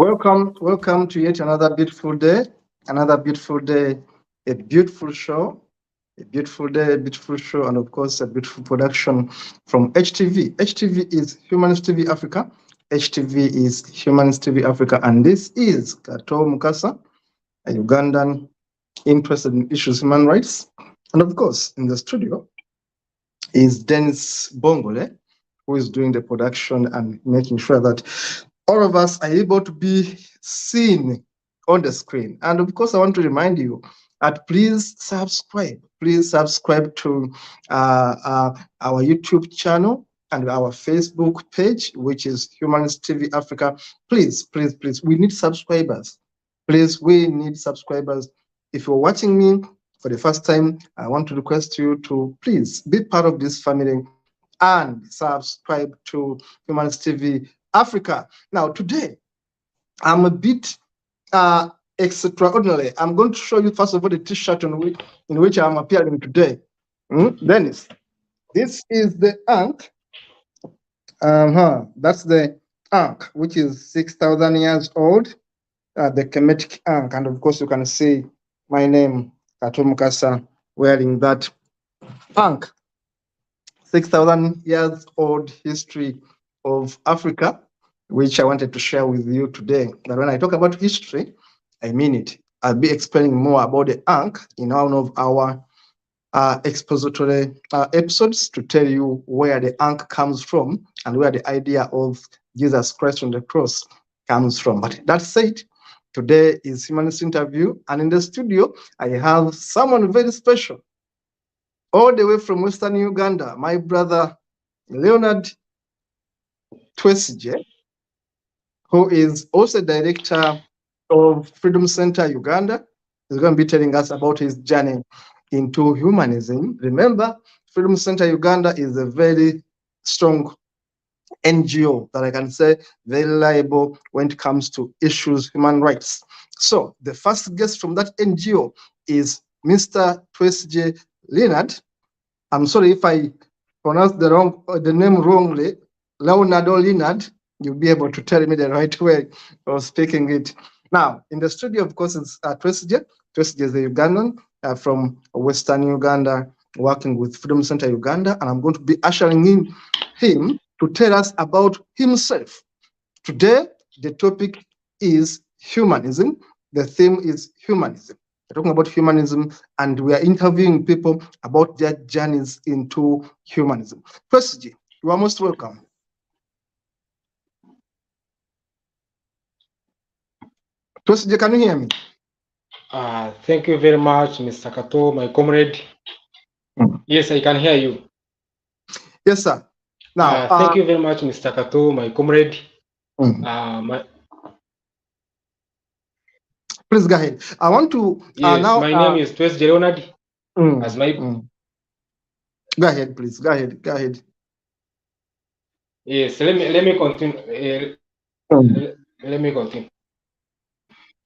Welcome to yet another beautiful day, a beautiful show, a beautiful day, a beautiful show, and of course, a beautiful production from HTV. HTV is Humanist TV Africa. HTV is Humanist TV Africa, and this is Kato Mukasa, a Ugandan interested in issues of human rights. And of course, in the studio is Dennis Bongole, who is doing the production and making sure that all of us are able to be seen on the screen. And of course, I want to remind you that please subscribe to our YouTube channel and our Facebook page, which is Humanist TV Africa. Please, we need subscribers. Please, we need subscribers. If you're watching me for the first time, I want to request you to please be part of this family and subscribe to Humanist TV Africa. Now, today, I'm a bit extraordinary. I'm going to show you, first of all, the t-shirt in which I'm appearing today. Dennis, this is the Ankh. That's the Ankh, which is 6,000 years old, the Kemetic Ankh. And of course, you can see my name, Kato Mukasa, wearing that Ankh. 6,000 years old history of Africa, which I wanted to share with you today. But when I talk about history, I mean it. I'll be explaining more about the Ankh in one of our expository episodes to tell you where the Ankh comes from and where the idea of Jesus Christ on the cross comes from. But that said, today is Humanist Interview, and in the studio, I have someone very special, all the way from Western Uganda, my brother Leonard Twesigye, who is also director of Freedom Center Uganda. He's going to be telling us about his journey into humanism. Remember, Freedom Center Uganda is a very strong NGO that I can say very reliable when it comes to issues human rights. So the first guest from that NGO is Mr. Twesigye Leonard. I'm sorry if I pronounced the name wrongly, Leonard or Leonard. You'll be able to tell me the right way of speaking it. Now, in the studio, of course, it's Twesigye. Twesigye is a Ugandan from Western Uganda, working with Freedom Center Uganda, and I'm going to be ushering in him to tell us about himself. Today, the topic is humanism. The theme is humanism. We're talking about humanism, and we are interviewing people about their journeys into humanism. Twesigye, you are most welcome. Twesigye, can you hear me? Thank you very much, Mr. Kato, my comrade. Yes, I can hear you. Yes, sir. Now, thank you very much, Mr. Kato, my comrade. Please go ahead. I want to now. My name is Twesigye Leonard. As my Go ahead, please. Go ahead. Yes, let me continue. Let me continue.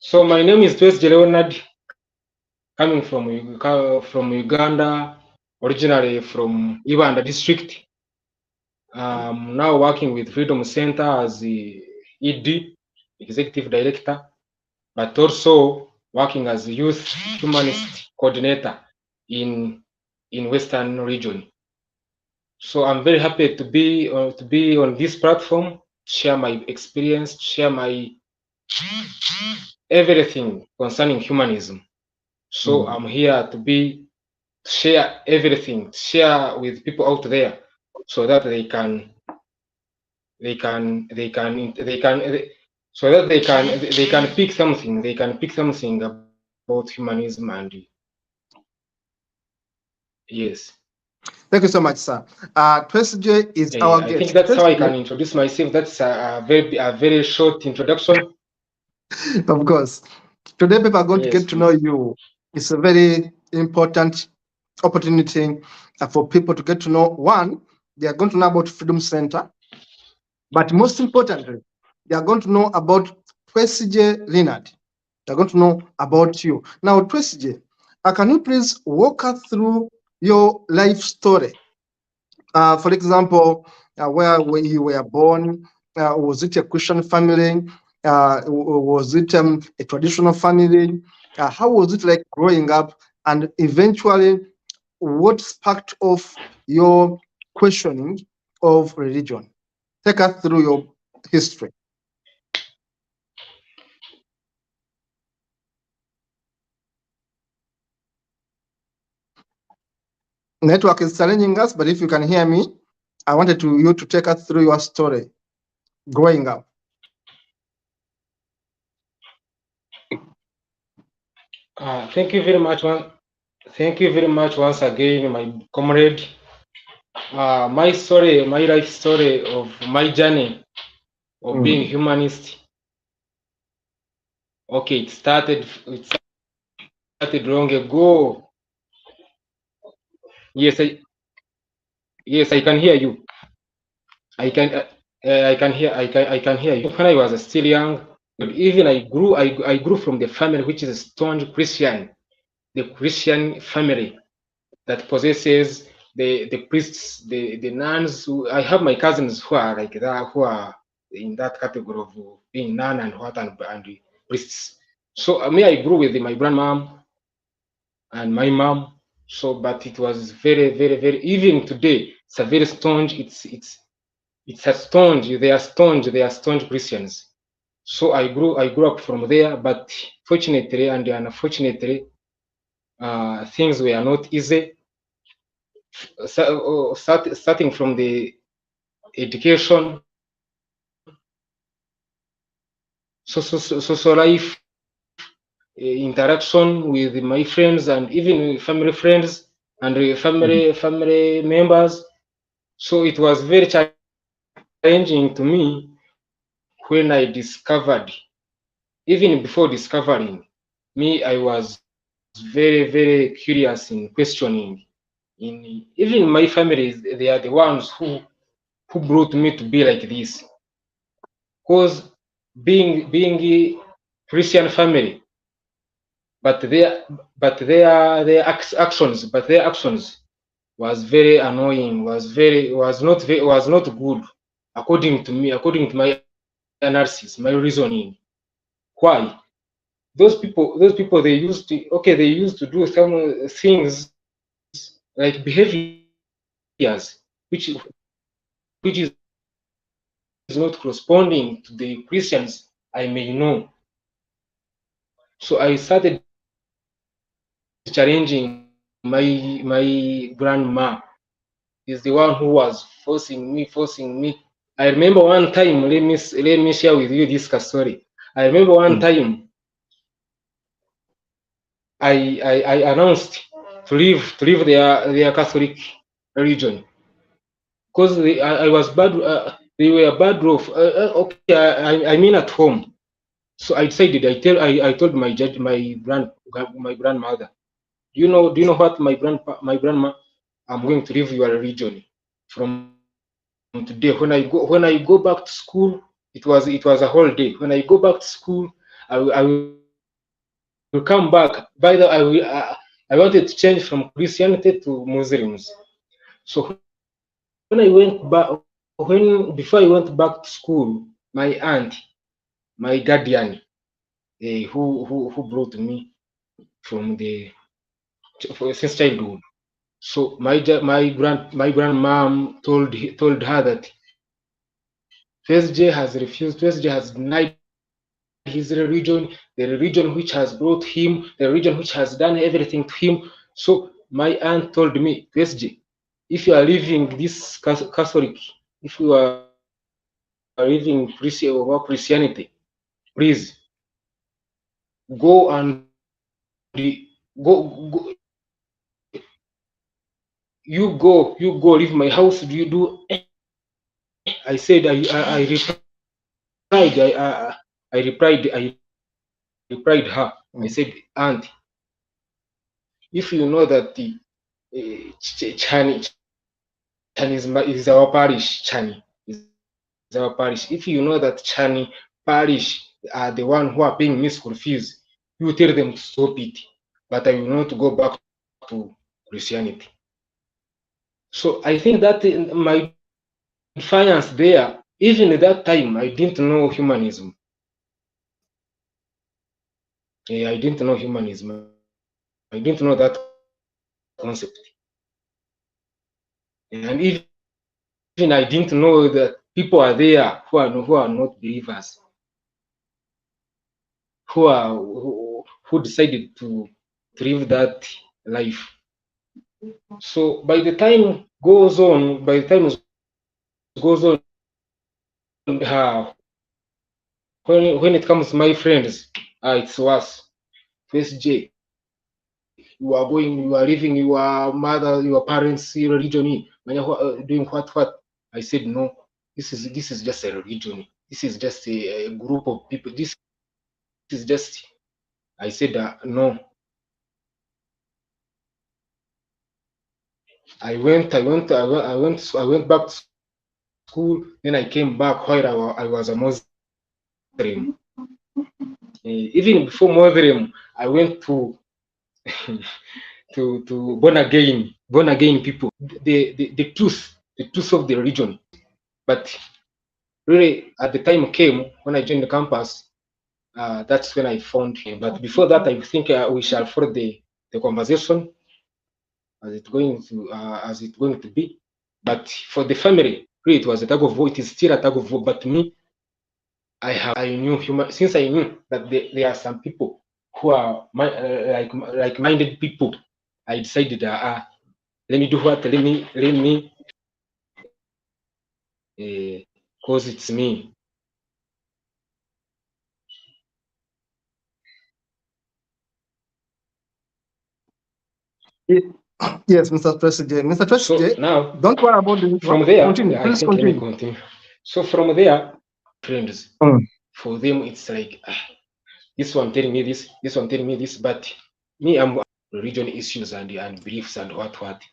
So my name is Twesigye Leonard, coming from Uganda, originally from Uganda district. Now working with Freedom Center as the ED, Executive Director, but also working as a Youth Humanist Coordinator in Western region. So I'm very happy to be on this platform, share my experience, share my everything concerning humanism. So I'm here to share everything, share with people out there, so that they can pick something. They can pick something about humanism and yes. Thank you so much, sir. Twesigye is our guest. I think that's how I can introduce myself. That's a very short introduction. Of course. Today, people are going to Yes, get to know you. It's a very important opportunity for people to get to know. One, they are going to know about Freedom Center, but most importantly, they are going to know about Twesigye Leonard. They're going to know about you. Now, Twesigye, can you please walk us through your life story? For example, where you were born, was it a Christian family? Was it a traditional family? How was it like growing up? And eventually, what sparked off your questioning of religion? Take us through your history. Network is challenging us, but if you can hear me, I wanted you to take us through your story growing up. Thank you very much. Thank you very much once again, my comrade. My story, my life story of my journey of being humanist. Okay, it started long ago. Yes, I can hear you. I can hear you. When I was still young, even I grew from the family which is a staunch Christian, the Christian family that possesses the priests, the nuns. I have my cousins who are like that, who are in that category of being nun and priests. So me, I grew with my grandmom and my mom. So, but it was very, very, very. Even today, it's a very staunch. It's a staunch. They are staunch Christians. So I grew up from there. But fortunately and unfortunately, things were not easy. Starting from the education, social life, interaction with my friends and even family friends and family members. So it was very challenging to me when I discovered. Even before discovering, me, I was very, very curious in questioning. In even my family, they are the ones who brought me to be like this. Because being a Christian family, but their actions was very annoying, was not good, according to me, according to my analysis, my reasoning. Why? Those people they used to do some things like behaviors which is not corresponding to the Christians I may know. So I started challenging my grandma. Is the one who was forcing me. I remember one time, let me share with you this story. I remember one time I announced to leave their Catholic religion because I was bad. They were bad off. Okay, I mean at home. So I decided. I told my grandmother. Do you know what my grandma? I'm going to leave your religion from today. When I go back to school, it was a whole day. When I go back to school, I will come back. By the I wanted to change from Christianity to Muslims. So when I went back, before I went back to school, my aunt, my guardian, who brought me from since childhood. So my grandmom told her that Twesigye has refused. Twesigye has denied his religion, the religion which has brought him, the religion which has done everything to him. So my aunt told me, Twesigye, if you are living this Catholic, if you are living Christianity, please go and go. You go leave my house. Do you do? I said I replied I replied her. I said, Aunt, if you know that the Chani is our parish, Chani is our parish. If you know that Chani parish are the one who are paying me school fees, you tell them to stop it. But I will not go back to Christianity. So I think that my defiance there, even at that time, I didn't know humanism. I didn't know humanism. I didn't know that concept. And even I didn't know that people are there who are not believers, who decided to live that life. So by the time goes on, when it comes to my friends, it's worse. Twesigye, you are leaving your mother, your parents' religion, doing what? I said no. This is just a religion. This is just a group of people. This is just. I said no. I went back to school. Then I came back while I was a Muslim. Even before Muslim, I went to to born again people. The truth of the religion. But really, at the time came when I joined the campus. That's when I found him. But before that, I think we shall follow the conversation as it's going to be. But for the family, really, it was a tug of war. It is still a tug of war. But me, I knew since I knew that there are some people who are like-minded people. I decided, let me do what? Let me, cause it's me. Yes, Mr. President. Mr. President, so now, don't worry about the from there, continue. Please continue. Let me continue. So from there, friends, for them, it's like, this one telling me this one telling me this, but me, I'm religion issues and beliefs and what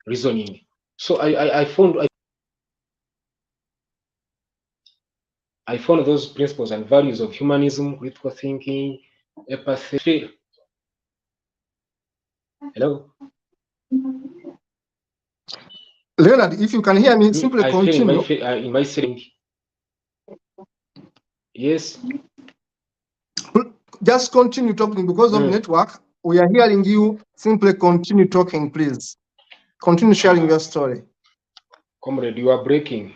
reasoning. So I found those principles and values of humanism, critical thinking, empathy. Hello, Leonard, if you can hear me, simply I continue. feel in my setting. Yes. Just continue talking because of network. We are hearing you. Simply continue talking, please. Continue sharing your story. Comrade, you are breaking.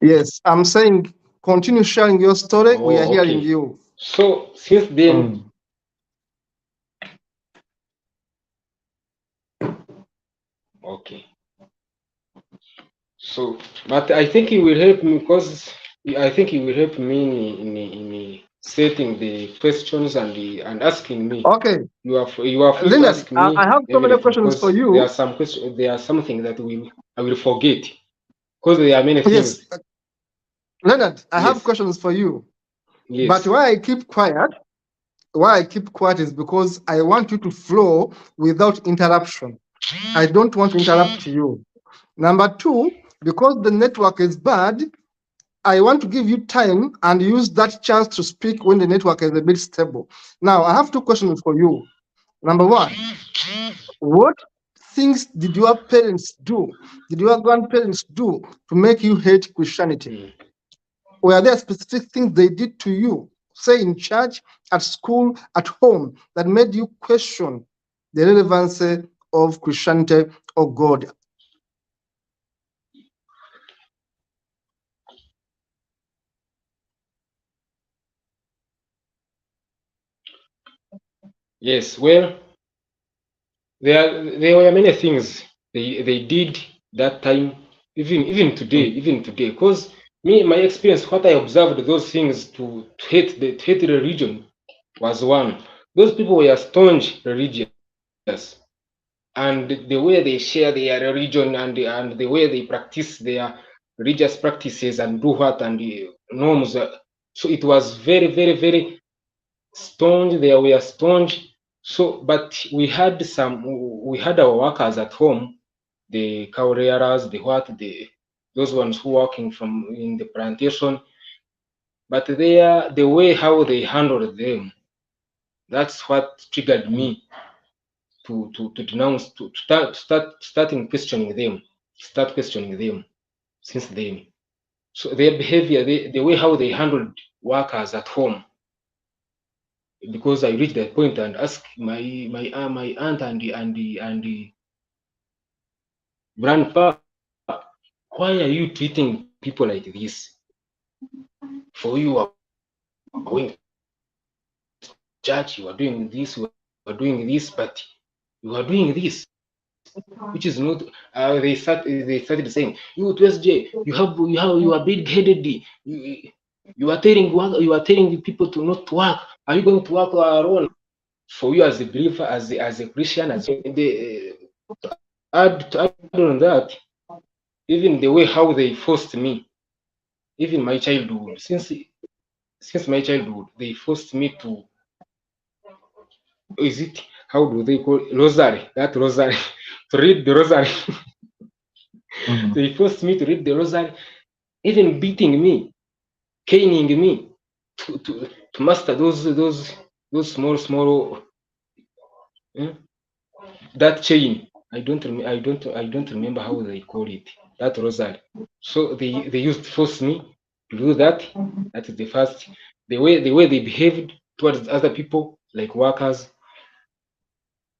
Yes, I'm saying continue sharing your story. We are hearing you. So since then, okay. So, but I think it will help me because I think it will help me in setting the questions and asking me. Okay. You are free to ask me. I have so many questions for you. There are some questions. There are something that I will forget because there are many things. Yes, Leonard, I have questions for you. Yes. But why I keep quiet is because I want you to flow without interruption. I don't want to interrupt you. Number two, because the network is bad, I want to give you time and use that chance to speak when the network is a bit stable. Now, I have two questions for you. Number one, what things did your parents do? Did your grandparents do to make you hate Christianity? Were there specific things they did to you, say in church, at school, at home, that made you question the relevancy of Christianity or God? Yes, well, there were many things they did that time, even today, because my experience, what I observed, those things to hate the religion was one. Those people were staunch religious, and the way they share their religion and the way they practice their religious practices and do what and the norms. So it was very, very, very staunch. They were staunch. So, but we had our workers at home, the cow rearers, those ones who working from in the plantation. But the way how they handled them, that's what triggered me to denounce, to start questioning them since then. So their behavior, the way how they handled workers at home, because I reached that point and asked my aunt and the grandpa, why are you treating people like this? For you are going to church, you are doing this, you are doing this, but you are doing this, which is not. They started saying, you Twesigye, you are big-headed. You are telling the people to not work. Are you going to work alone? For you as a believer, as a Christian, to add on that, even the way how they forced me, even my childhood, since my childhood, they forced me to, is it, how do they call it? Rosary, that rosary, to read the rosary. They forced me to read the rosary, even beating me, caning me, to master those small that chain. I don't remember how they call it, that rosary. So they used to force me to do that. That is the first. The way they behaved towards other people, like workers,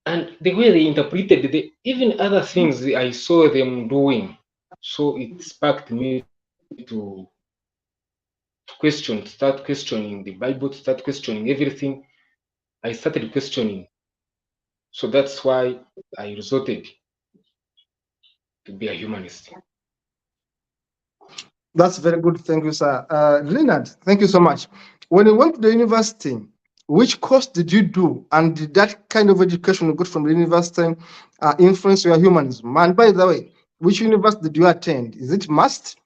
and the way they interpreted even other things I saw them doing. So it sparked me to start questioning the Bible, to start questioning everything. I started questioning. So that's why I resorted to be a humanist. That's very good. Thank you, sir. Leonard, thank you so much. When you went to the university, which course did you do? And did that kind of education you got from the university influence your humanism? And by the way, which university did you attend? Is it must?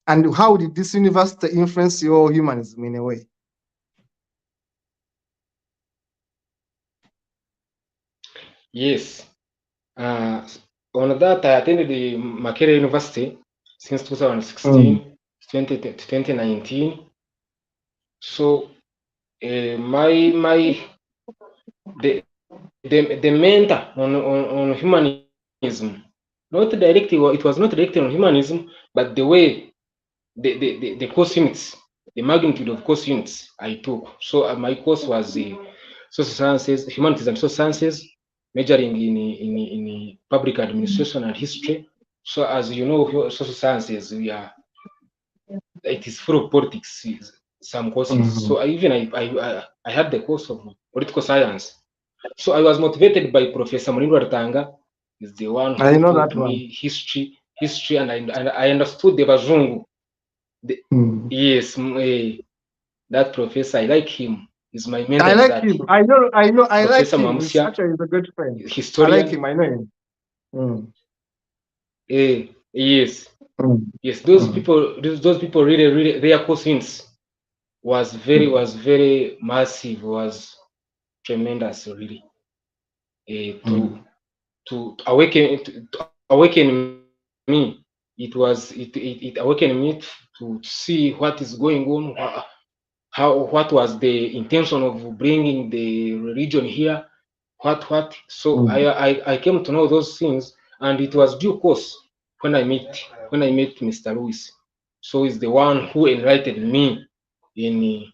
And how did this university influence your humanism in a way? Yes. On that, I attended the Makerere University since 2016 to 2019. So the mentor on humanism, not directly, it was not directed on humanism, but the way the course units, the magnitude of course units I took. So my course was social sciences, humanities and social sciences, majoring in public administration and history. So as you know, social sciences, it is full of politics, some courses. So I had the course of political science. So I was motivated by Professor Murindo Rutanga. Is the one who taught me history, and I understood the Bazungu. Yes, that professor, I like him. He's my mentor. I like him. I know. I Professor like him. Mamusia, He's a good friend. Historian. I like him. I know him. Yes. Yes, those people really their course was very massive, was tremendous, really. To awaken me, it awakened me to see what is going on, what was the intention of bringing the religion here, what. So I came to know those things, and it was due course when I met Mr. Lewis. So he's the one who enlightened me in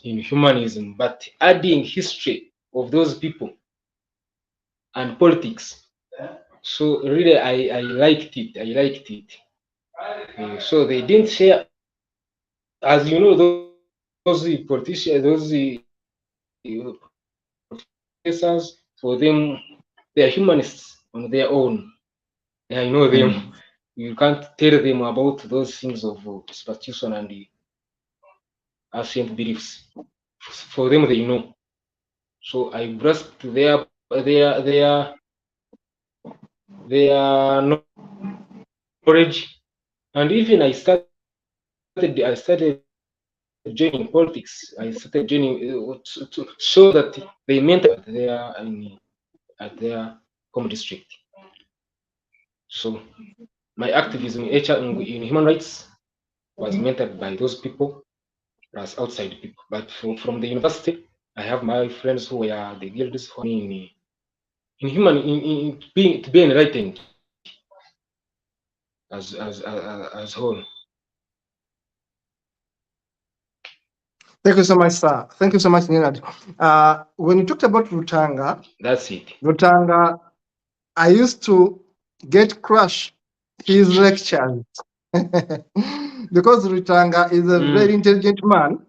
humanism, but adding history of those people and politics. So really, I liked it. I liked it. So they didn't share, as you know, those politicians, those professors, for them, they are humanists on their own. I know them. You can't tell them about those things of superstition and the ancient beliefs. For them, they know. So I grasped their knowledge, and even I started joining politics. I started joining to show that they meant at their home district. So my activism in human rights was mentored by those people as outside people. But from the university, I have my friends who were the guilds for me in human in being to be enlightened as whole. Thank you so much, sir. Thank you so much, Leonard. When you talked about Rutanga, That's it. Rutanga, I used to get crush his lectures because Rutanga is a very intelligent man,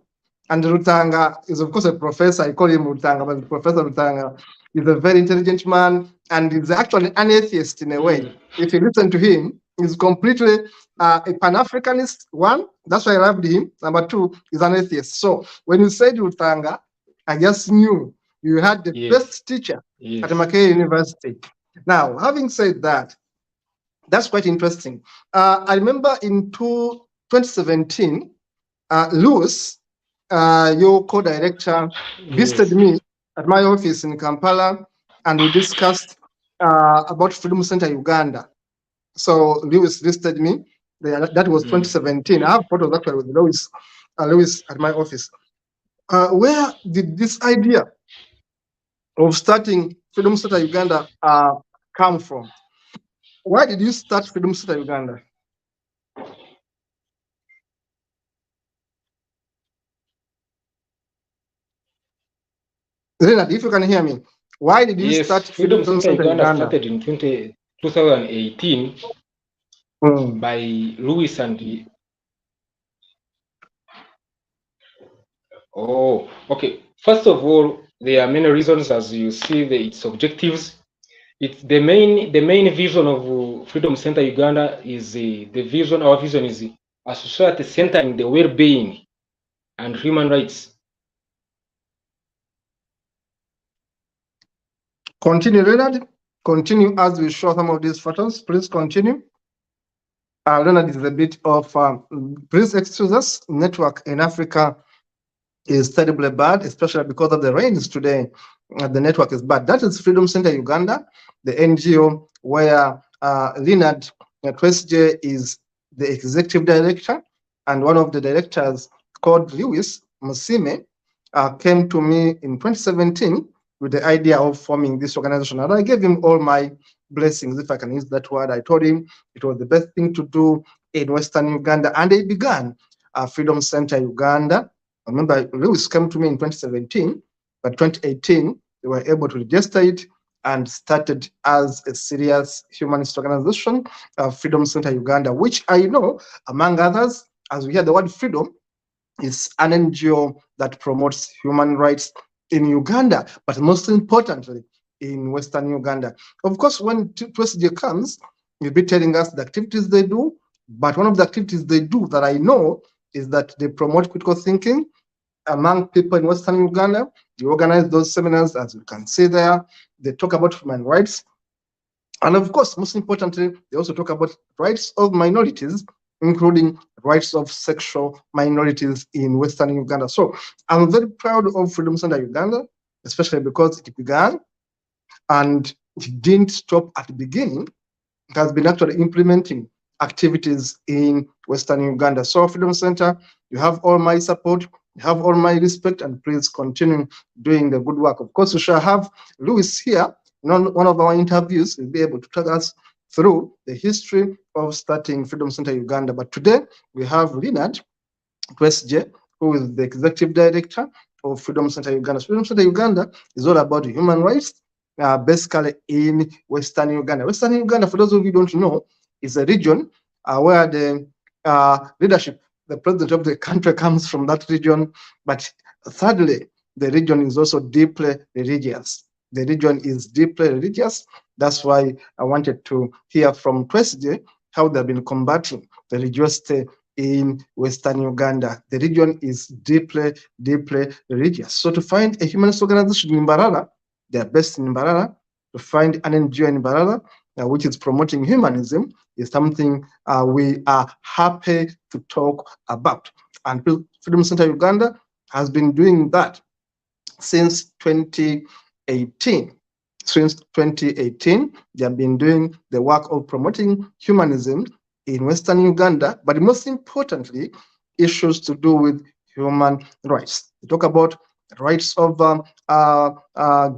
and Rutanga is of course a professor. I call him Rutanga, but Professor Rutanga is a very intelligent man, and is actually an atheist in a way. If you listen to him, he's completely a Pan-Africanist. One, that's why I loved him. Number two, he's an atheist. So when you said Rutanga, I just knew you had the best teacher at Mackay University. Now, having said that, that's quite interesting. I remember in 2017, Lewis, your co-director, visited me at my office in Kampala, and we discussed about Freedom Center Uganda. So Lewis visited me. That was 2017. I have photos actually with Lewis at my office. Where did this idea of starting Freedom Center Uganda come from? Why did you start Freedom Center Uganda? Leonard, if you can hear me, why did you start Freedom Center Uganda? Started in 2018 by Lewis and okay. First of all, there are many reasons, as you see its objectives. It's the main vision of Freedom Center Uganda is our vision is a society centering the well-being and human rights. Continue, Leonard. Continue as we show some of these photos. Please continue. Leonard is a bit of, please excuse us, network in Africa is terribly bad, especially because of the rains today. The network is bad. That is Freedom Center Uganda, the NGO where Leonard Twesigye is the executive director, and one of the directors called Lewis Musime came to me in 2017 with the idea of forming this organization. And I gave him all my blessings, if I can use that word. I told him it was the best thing to do in Western Uganda, and they began Freedom Center Uganda. I remember Lewis came to me in 2017, but 2018, they were able to register it and started as a serious humanist organization, Freedom Center Uganda, which I know, among others, as we hear the word freedom, is an NGO that promotes human rights in Uganda, but most importantly, in Western Uganda. Of course, when Twesigye comes, he'll be telling us the activities they do, but one of the activities they do that I know is that they promote critical thinking among people in Western Uganda. They organize those seminars, as you can see there. They talk about human rights. And of course, most importantly, they also talk about rights of minorities, including rights of sexual minorities in Western Uganda. So I'm very proud of Freedom Center Uganda, especially because it began and it didn't stop at the beginning. It has been actually implementing activities in Western Uganda. So Freedom Center, you have all my support, you have all my respect, and please continue doing the good work. Of course, we shall have Lewis here. One of our interviews will be able to take us through the history of starting Freedom Center Uganda. But today we have Leonard Twesigye, who is the executive director of Freedom Center Uganda. Freedom Center Uganda is all about human rights, basically in Western Uganda. Western Uganda, for those of you who don't know, is a region where the leadership, the president of the country comes from that region. But thirdly, the region is also deeply religious. The region is deeply religious. That's why I wanted to hear from Twesigye how they've been combating the religiosity in Western Uganda. The region is deeply, deeply religious. So to find a humanist organization in Mbarara, they are based in Mbarara. To find an NGO in Mbarara, which is promoting humanism, is something we are happy to talk about. And Freedom Center Uganda has been doing that since 2018. Since 2018, they have been doing the work of promoting humanism in Western Uganda, but most importantly, issues to do with human rights. They talk about rights of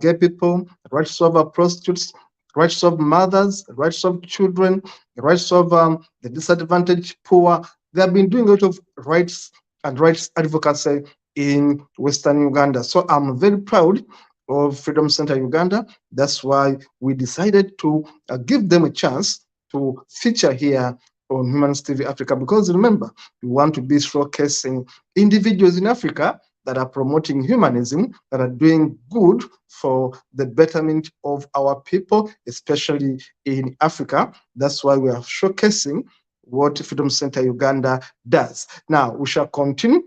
gay people, rights of prostitutes, rights of mothers, rights of children, rights of the disadvantaged poor. They have been doing a lot of rights and rights advocacy in Western Uganda. So I'm very proud of Freedom Center Uganda. That's why we decided to give them a chance to feature here on Humanist TV Africa, because remember, we want to be showcasing individuals in Africa that are promoting humanism, that are doing good for the betterment of our people, especially in Africa. That's why we are showcasing what Freedom Center Uganda does. Now, we shall continue.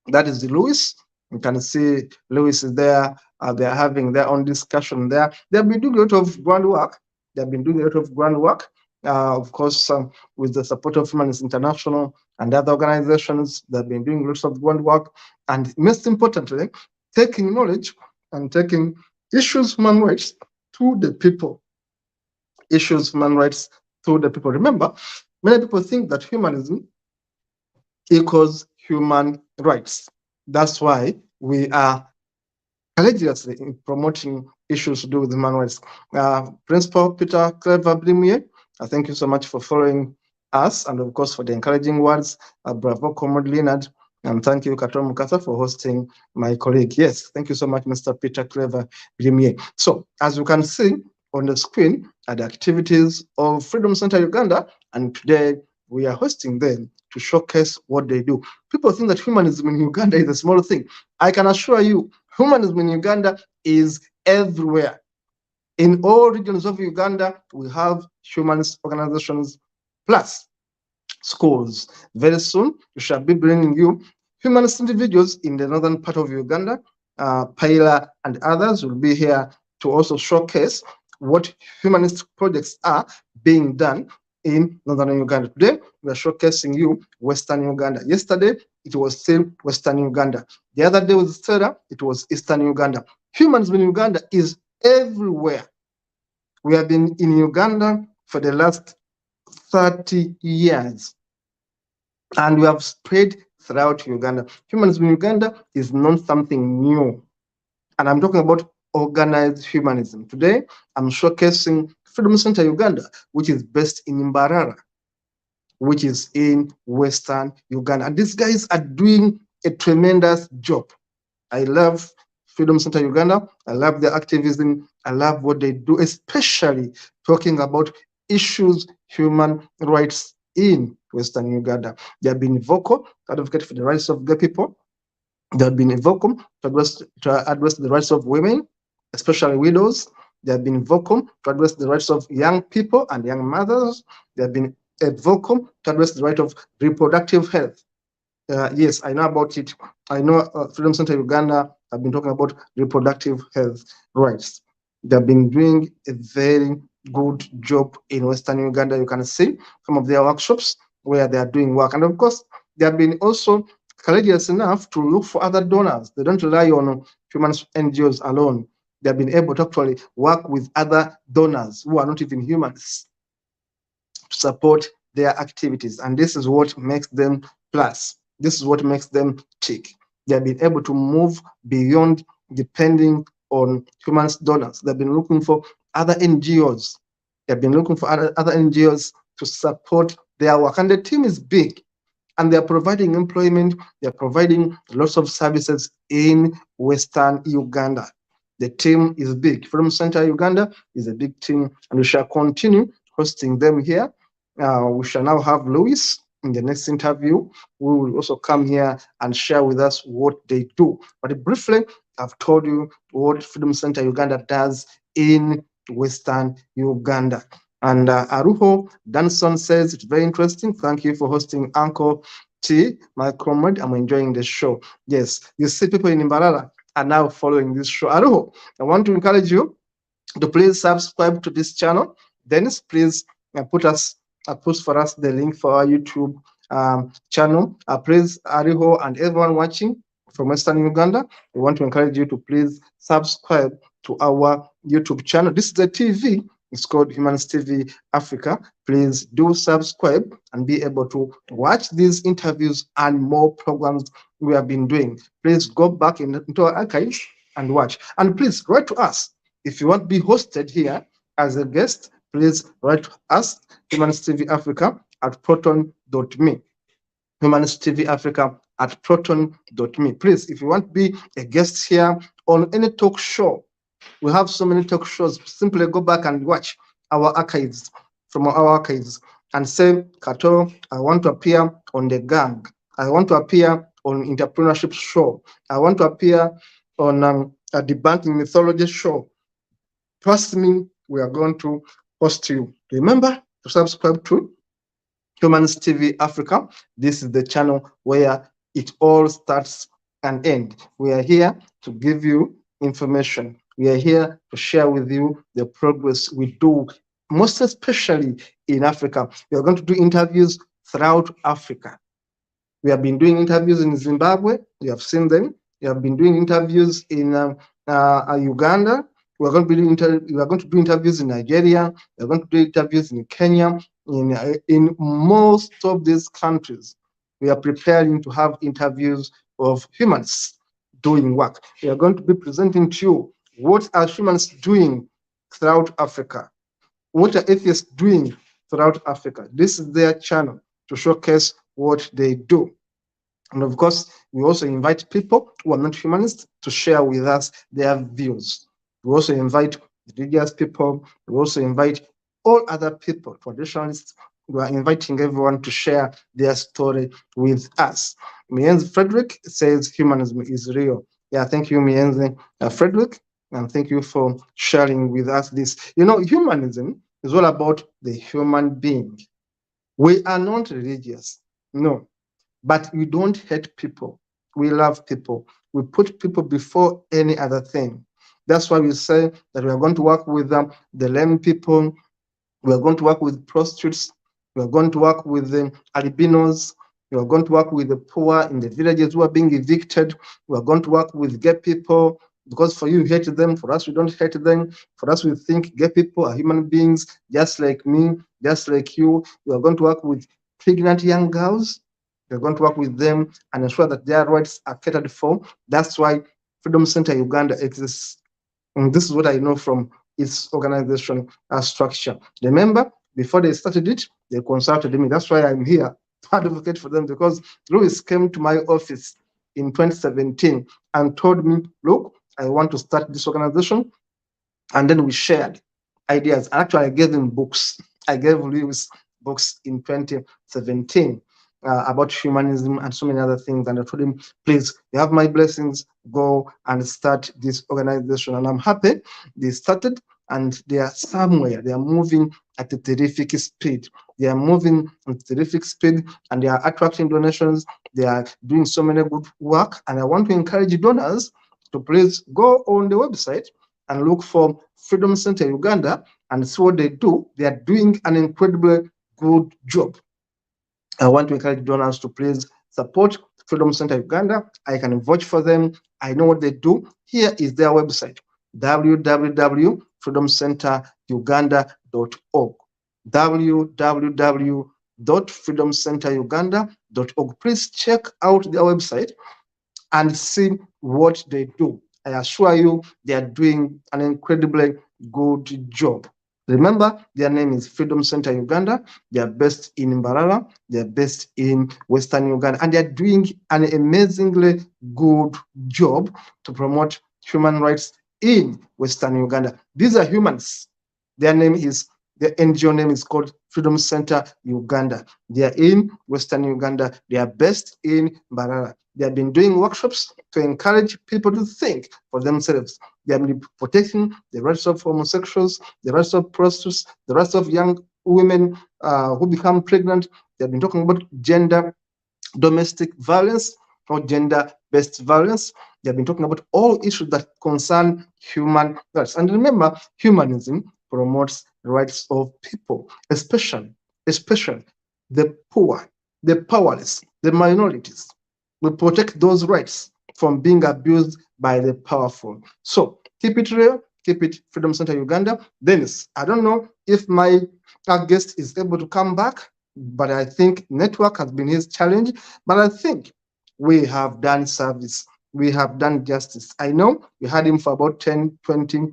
That is Louis. You can see Louis is there. They're having their own discussion there. They've been doing a lot of groundwork. They've been doing a lot of groundwork. Of course, with the support of Humanist International and other organizations, they've been doing lots of groundwork. And most importantly, taking knowledge and taking issues of human rights to the people. Issues of human rights to the people. Remember, many people think that humanism equals human rights. That's why we are courageously in promoting issues to do with human rights. Principal Peter Clever Brimye, thank you so much for following us, and of course for the encouraging words. Bravo, Comrade Leonard, and thank you, Kato Mukasa, for hosting my colleague. Yes, thank you so much, Mr. Peter Clever Brimye. So, as you can see on the screen, are the activities of Freedom Center Uganda, and today we are hosting them to showcase what they do. People think that humanism in Uganda is a small thing. I can assure you, humanism in Uganda is everywhere. In all regions of Uganda, we have humanist organizations plus schools. Very soon, we shall be bringing you humanist individuals in the northern part of Uganda. Paila and others will be here to also showcase what humanist projects are being done in northern Uganda. Today, we are showcasing you Western Uganda. Yesterday, it was still Western Uganda. The other day was Stella, it was Eastern Uganda. Humanism in Uganda is everywhere. We have been in Uganda for the last 30 years, and we have spread throughout Uganda. Humanism in Uganda is not something new, and I'm talking about organized humanism. Today, I'm showcasing Freedom Center Uganda, which is based in Mbarara, which is in Western Uganda. And these guys are doing a tremendous job. I love Freedom Center Uganda. I love their activism. I love what they do, especially talking about issues, human rights in Western Uganda. They have been vocal to advocate for the rights of gay people. They have been vocal to address the rights of women, especially widows. They have been vocal to address the rights of young people and young mothers. They have been vocal to address the right of reproductive health. Yes, I know about it. I know Freedom Center Uganda have been talking about reproductive health rights. They have been doing a very good job in Western Uganda. You can see some of their workshops where they are doing work. And of course, they have been also courageous enough to look for other donors. They don't rely on human NGOs alone. They have been able to actually work with other donors who are not even humans to support their activities. And this is what makes them plus. This is what makes them tick. They have been able to move beyond depending on human donors. They've been looking for other NGOs. They've been looking for other NGOs to support their work. And the team is big. And they're providing employment. They're providing lots of services in Western Uganda. The team is big. Freedom Center Uganda is a big team, and we shall continue hosting them here. We shall now have Louis in the next interview, who will also come here and share with us what they do. But briefly, I've told you what Freedom Center Uganda does in Western Uganda. And Aruho Danson says, it's very interesting. Thank you for hosting Uncle T, my comrade. I'm enjoying the show. Yes, you see people in Imbalala are now following this show. Aruho, I want to encourage you to please subscribe to this channel. Dennis, please post for us the link for our YouTube channel. Please, Ariho and everyone watching from Western Uganda, we want to encourage you to please subscribe to our YouTube channel. This is the TV. It's called Humanist TV Africa. Please do subscribe and be able to watch these interviews and more programs we have been doing. Please go back into our archives and watch. And please write to us. If you want to be hosted here as a guest, please write to us, Humanist TV Africa at proton.me. Humanist TV Africa at proton.me. Please, if you want to be a guest here on any talk show, we have so many talk shows. Simply go back and watch our archives, from our archives, and say, Kato, I want to appear on the gang. I want to appear on entrepreneurship show. I want to appear on a debunking mythology show. Trust me, we are going to host you. Remember to subscribe to Humanist TV Africa. This is the channel where it all starts and ends. We are here to give you information. We are here to share with you the progress we do, most especially in Africa. We are going to do interviews throughout Africa. We have been doing interviews in Zimbabwe. You have seen them. We have been doing interviews in Uganda. We are going to do interviews in Nigeria. We are going to do interviews in Kenya. In most of these countries, we are preparing to have interviews of humanists doing work. We are going to be presenting to you what are humanists doing throughout Africa. What are atheists doing throughout Africa? This is their channel to showcase what they do. And of course, we also invite people who are not humanists to share with us their views. We also invite religious people. We also invite all other people, traditionalists. We are inviting everyone to share their story with us. Mienzi Frederick says humanism is real. Yeah, thank you, Mienzi Frederick, and thank you for sharing with us this. You know, humanism is all about the human being. We are not religious, no, but we don't hate people. We love people. We put people before any other thing. That's why we say that we are going to work with the lame people. We are going to work with prostitutes. We are going to work with the albinos. We are going to work with the poor in the villages who are being evicted. We are going to work with gay people, because for you hate them. For us, we don't hate them. For us, we think gay people are human beings, just like me, just like you. We are going to work with pregnant young girls. We are going to work with them and ensure that their rights are catered for. That's why Freedom Center Uganda exists. And this is what I know from its organization structure. Remember, before they started it, they consulted me. That's why I'm here to advocate for them, because Louis came to my office in 2017 and told me, look, I want to start this organization. And then we shared ideas. Actually, I gave him books. I gave Louis books in 2017 about humanism and so many other things. And I told him, please, you have my blessings, go and start this organization. And I'm happy they started, and they are somewhere. They are moving at a terrific speed. They are moving at a terrific speed, and they are attracting donations. They are doing so many good work. And I want to encourage donors to please go on the website and look for Freedom Center Uganda and see what they do. They are doing an incredibly good job. I want to encourage donors to please support Freedom Center Uganda. I can vouch for them. I know what they do. Here is their website, www.freedomcenteruganda.org. www.freedomcenteruganda.org. Please check out their website and see what they do. I assure you, they are doing an incredibly good job. Remember, their name is Freedom Center Uganda. They are based in Mbarara. They are based in Western Uganda. And they are doing an amazingly good job to promote human rights in Western Uganda. These are humanists. The NGO name is called Freedom Center Uganda. They are in Western Uganda. They are based in Mbarara. They have been doing workshops to encourage people to think for themselves. They have been protecting the rights of homosexuals, the rights of prostitutes, the rights of young women who become pregnant. They have been talking about gender domestic violence or gender-based violence. They have been talking about all issues that concern human rights. And remember, humanism promotes rights of people, especially the poor, the powerless, the minorities. We protect those rights from being abused by the powerful. So keep it real, keep it Freedom Center Uganda. Dennis, I don't know if my guest is able to come back, but I think network has been his challenge. But I think we have done service. We have done justice. I know we had him for about 10, 20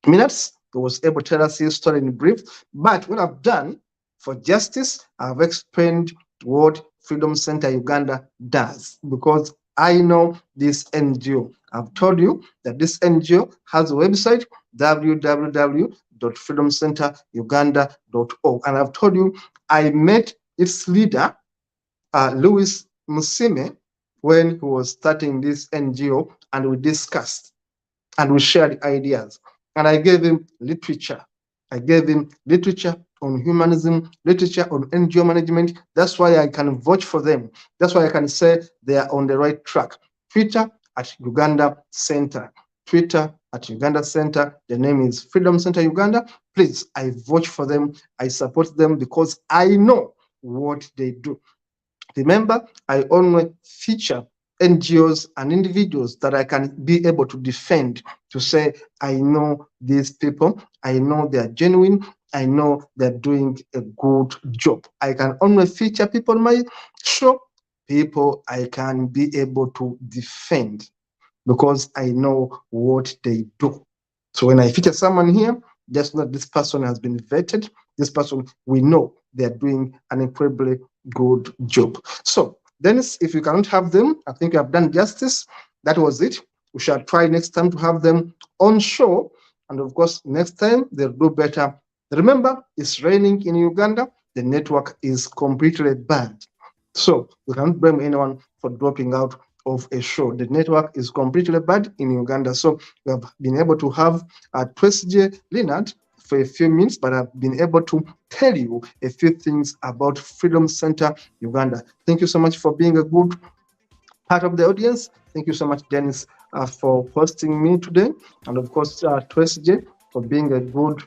minutes. He was able to tell us his story in brief. But what I've done for justice, I've explained what Freedom Center Uganda does, because I know this NGO. I've told you that this NGO has a website, www.freedomcenteruganda.org. And I've told you I met its leader, Louis Musime, when he was starting this NGO, and we discussed and we shared ideas. And I gave him literature. I gave him literature on humanism, literature on NGO management. That's why I can vouch for them. That's why I can say they are on the right track. Twitter at Uganda Center. Twitter at Uganda Center. The name is Freedom Center Uganda. Please, I vouch for them. I support them because I know what they do. Remember, I only feature NGOs and individuals that I can be able to defend, to say, I know these people, I know they're genuine, I know they're doing a good job. I can only feature people on my show, people I can be able to defend because I know what they do. So when I feature someone here, just know this person has been vetted. This person, we know they're doing an incredibly good job. So Dennis, if you cannot have them, I think you have done justice. That was it. We shall try next time to have them on show. And of course, next time they'll do better. Remember, it's raining in Uganda. The network is completely bad. So we cannot blame anyone for dropping out of a show. The network is completely bad in Uganda. So we have been able to have Twesigye Leonard for a few minutes, but I've been able to tell you a few things about Freedom Center Uganda. Thank you so much for being a good part of the audience. Thank you so much, Dennis, for hosting me today. And of course, Twesigye for being a good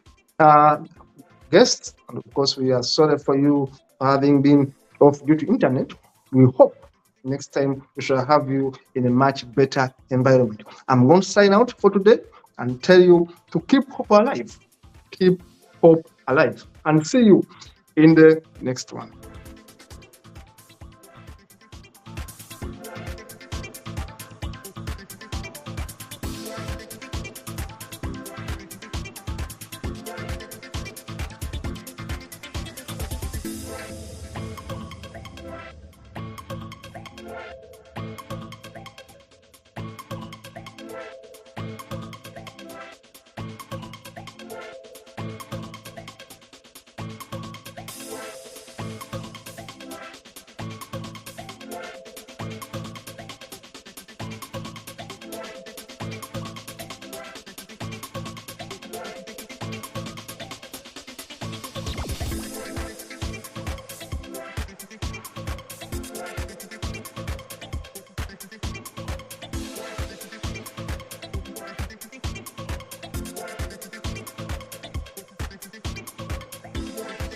guest. And of course, we are sorry for you having been off due to internet. We hope next time we shall have you in a much better environment. I'm going to sign out for today and tell you to keep hope alive. Keep hope alive, and see you in the next one.